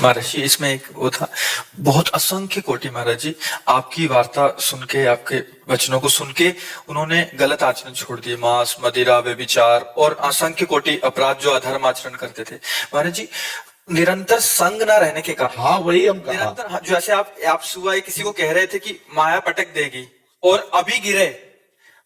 महाराज जी इसमें एक वो था, बहुत असंख्य कोटि महाराज जी आपकी वार्ता सुन के, आपके वचनों को सुन के उन्होंने गलत आचरण छोड़ दिए, मांस मदिरा व्यभिचार और असंख्य कोटि अपराध जो अधर्म आचरण करते थे महाराज जी। निरंतर संग ना रहने के कारण, हाँ वही हम कहा, निरंतर जैसे आप सुबह किसी को कह रहे थे कि माया पटक देगी और अभी गिरे,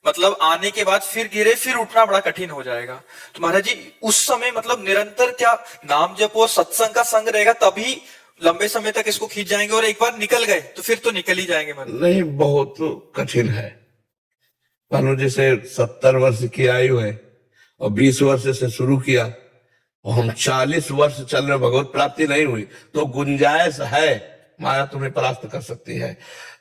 मतलब आने के बाद फिर गिरे, फिर उठना बड़ा कठिन हो जाएगा। तो महाराज जी उस समय मतलब निरंतर क्या नाम जप और सत्संग का संग रहेगा, तभी लंबे समय तक इसको खींच जाएंगे, और एक बार निकल गए तो फिर तो निकल ही जाएंगे महाराज। नहीं बहुत कठिन है। मानो जैसे 70 वर्ष की आयु है और 20 वर्ष से शुरू किया और हम 40 वर्ष चल रहे, भगवत प्राप्ति नहीं हुई तो गुंजाइश है, माया तुम्हें परास्त कर सकती है।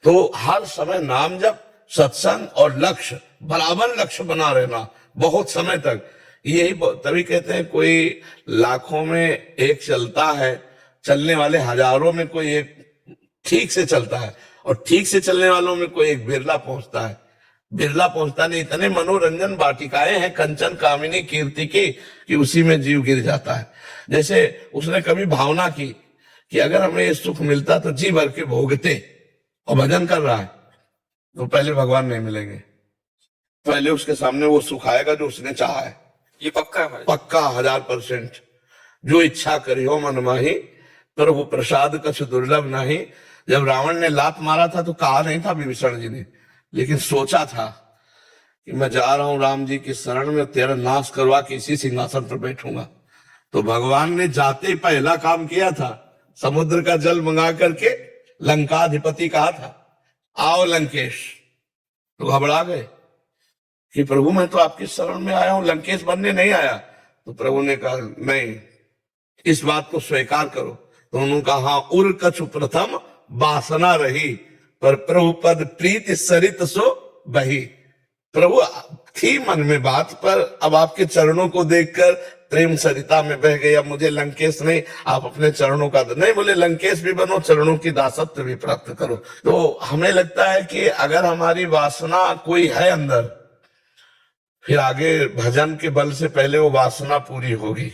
तो हर समय नाम जप, सत्संग और लक्ष्य, बराबर लक्ष्य बना रहना बहुत समय तक। यही तभी कहते हैं कोई लाखों में एक चलता है, चलने वाले हजारों में कोई एक ठीक से चलता है, और ठीक से चलने वालों में कोई एक बिरला पहुंचता है। बिरला पहुंचता नहीं, इतने मनोरंजन वाटिकाएं हैं कंचन कामिनी कीर्ति की कि उसी में जीव गिर जाता है। जैसे उसने कभी भावना की कि अगर हमें ये सुख मिलता तो जी भर के भोगते, और भजन कर रहा है तो पहले भगवान नहीं मिलेंगे, पहले उसके सामने वो सुख आएगा जो उसने चाहा है। ये पक्का है महाराज, पक्का 1000%। जो इच्छा करी हो मन माही, प्रभु प्रसाद कछ दुर्लभ नहीं। जब रावण ने लात मारा था तो कहा नहीं था विभीषण जी ने, लेकिन सोचा था कि मैं जा रहा हूं राम जी की शरण में, तेरा नाश करवा के इसी सिंहासन पर बैठूंगा। तो भगवान ने जाते ही पहला काम किया था, समुद्र का जल मंगा करके लंकाधिपति कहा था आओ लंकेश। तो घबरा गए कि प्रभु मैं तो आपकी शरण में आया हूं, लंकेश बनने नहीं आया। तो प्रभु ने कहा नहीं, इस बात को स्वीकार करो। तो उन्होंने कहा हाँ, उर कछु प्रथम वासना रही, पर प्रभु पद प्रीति सरित सो बही। प्रभु थी मन में बात, पर अब आपके चरणों को देखकर प्रेम सरिता में बह गई। अब मुझे लंकेश नहीं, आप अपने चरणों का नहीं बोले, लंकेश भी बनो, चरणों की दासत्व भी प्राप्त करो। तो हमें लगता है कि अगर हमारी वासना कोई है अंदर, फिर आगे भजन के बल से पहले वो वासना पूरी होगी।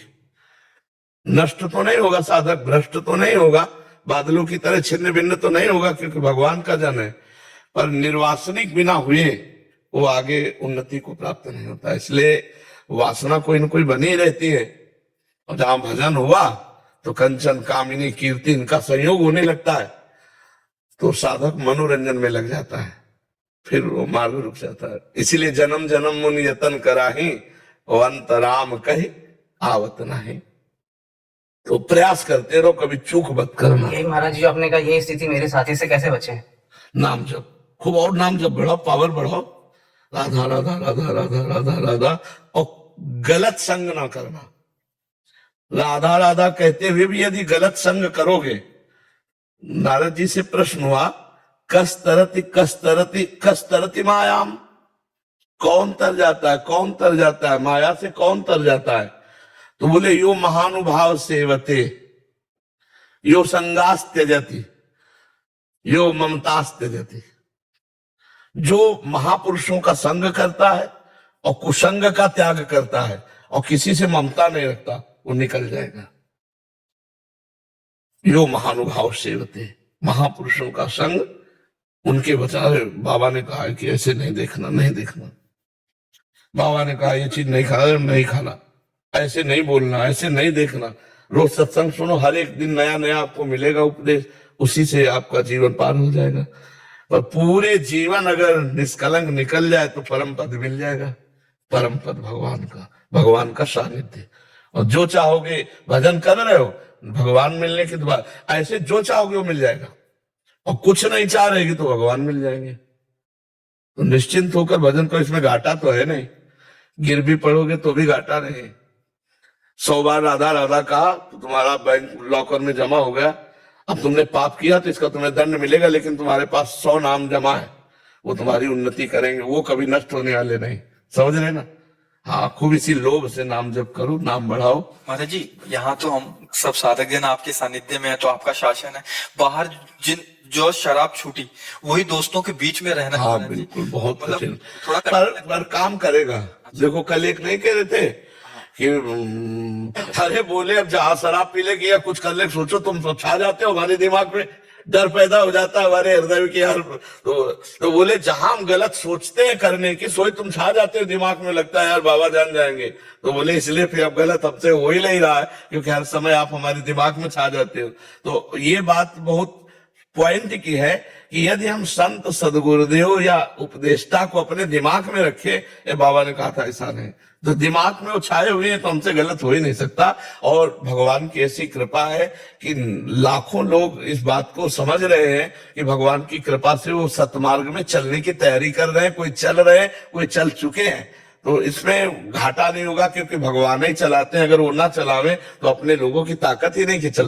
नष्ट तो नहीं होगा साधक, भ्रष्ट तो नहीं होगा, बादलों की तरह छिन्न भिन्न तो नहीं होगा, क्योंकि भगवान का जन है, पर निर्वासनिक बिना हुए वो आगे उन्नति को प्राप्त नहीं होता। इसलिए वासना कोई न कोई बनी रहती है, और जहां भजन हुआ तो कंचन कामिनी कीर्ति इनका संयोग होने लगता है, तो साधक मनोरंजन में लग जाता है, फिर वो मार्ग रुक जाता है। इसीलिए जन्म जन्म मुनि यतन कराही, और अंत राम कही आवत नहीं। तो प्रयास करते रहो, कभी चूक मत करना। यही महाराज जी आपने कहा, ये स्थिति मेरे साथी से कैसे बचे? नाम जप खूब, और नाम जप बढ़ाओ, पावर बढ़ाओ, राधा राधा राधा राधा राधा राधा, और गलत संग ना करना। राधा राधा कहते हुए भी यदि गलत संग करोगे, नारद जी से प्रश्न हुआ कस्तरति कस्तरति कस्तरति मायाम, कौन तर जाता है, कौन तर जाता है माया से, कौन तर जाता है? तो बोले यो महानुभाव सेवते, यो संगास त्यजति, यो ममतास त्यजति। जो महापुरुषों का संग करता है और कुसंग का त्याग करता है और किसी से ममता नहीं रखता, वो निकल जाएगा। यो महानुभाव सेवते, महापुरुषों का संग, उनके बचावे। बाबा ने कहा कि ऐसे नहीं देखना, नहीं देखना। बाबा ने कहा ये चीज नहीं खाना, नहीं खाना, ऐसे नहीं बोलना, ऐसे नहीं देखना। रोज सत्संग सुनो, हर एक दिन नया नया आपको मिलेगा उपदेश, उसी से आपका जीवन पार हो जाएगा। पर पूरे जीवन अगर निष्कलंक निकल जाए तो परम पद मिल जाएगा, परम पद भगवान का, भगवान का सानिध्य। और जो चाहोगे, भजन कर रहे हो, भगवान मिलने के बाद ऐसे जो चाहोगे वो मिल जाएगा, और कुछ नहीं चाह रहेगी तो भगवान मिल जाएंगे। तो निश्चिंत होकर भजन करो, इसमें घाटा तो है नहीं, गिर भी पड़ोगे तो भी घाटा नहीं। 100 बार राधा राधा कहा तो तुम्हारा बैंक लॉकर में जमा हो गया। अब तुमने पाप किया तो इसका तुम्हें दंड मिलेगा, लेकिन तुम्हारे पास 100 नाम जमा है, वो तुम्हारी उन्नति करेंगे, वो कभी नष्ट होने वाले नहीं। समझ रहे ना? हाँ, खूब इसी लोभ से नाम जप करो, नाम बढ़ाओ। महाराज जी यहाँ तो हम सब साधक जन आपके सानिध्य में है, तो आपका शासन है। बाहर जिन जो शराब छूटी, वही दोस्तों के बीच में रहना। हाँ बिल्कुल, बहुत मतलब कठिन, थोड़ा पर काम करेगा। देखो कल एक नहीं कह रहे थे कि अरे बोले अब जहां शराब पी लेगी या कुछ कर ले, सोचो तुम तो छा जाते हो, हमारे दिमाग में डर पैदा हो जाता है हमारे हृदय में कि यार, तो बोले जहां हम गलत सोचते हैं करने की, सोच तुम छा जाते हो, दिमाग में लगता है यार बाबा जान जाएंगे। तो बोले इसलिए फिर अब गलत हमसे हो ही नहीं रहा है, क्योंकि हर समय आप हमारे दिमाग में छा जाते हो। तो ये बात बहुत पॉइंट की है कि यदि हम संत सदगुरुदेव या उपदेष्टा को अपने दिमाग में रखे, ये बाबा ने कहा था ऐसा नहीं, तो दिमाग में वो छाए हुए हैं तो हमसे गलत हो ही नहीं सकता। और भगवान की ऐसी कृपा है कि लाखों लोग इस बात को समझ रहे हैं कि भगवान की कृपा से वो सतमार्ग में चलने की तैयारी कर रहे हैं, कोई चल रहे हैं, कोई चल चुके हैं। तो इसमें घाटा नहीं होगा, क्योंकि भगवान ही चलाते हैं, अगर वो ना चलावे तो अपने लोगों की ताकत ही नहीं कि चल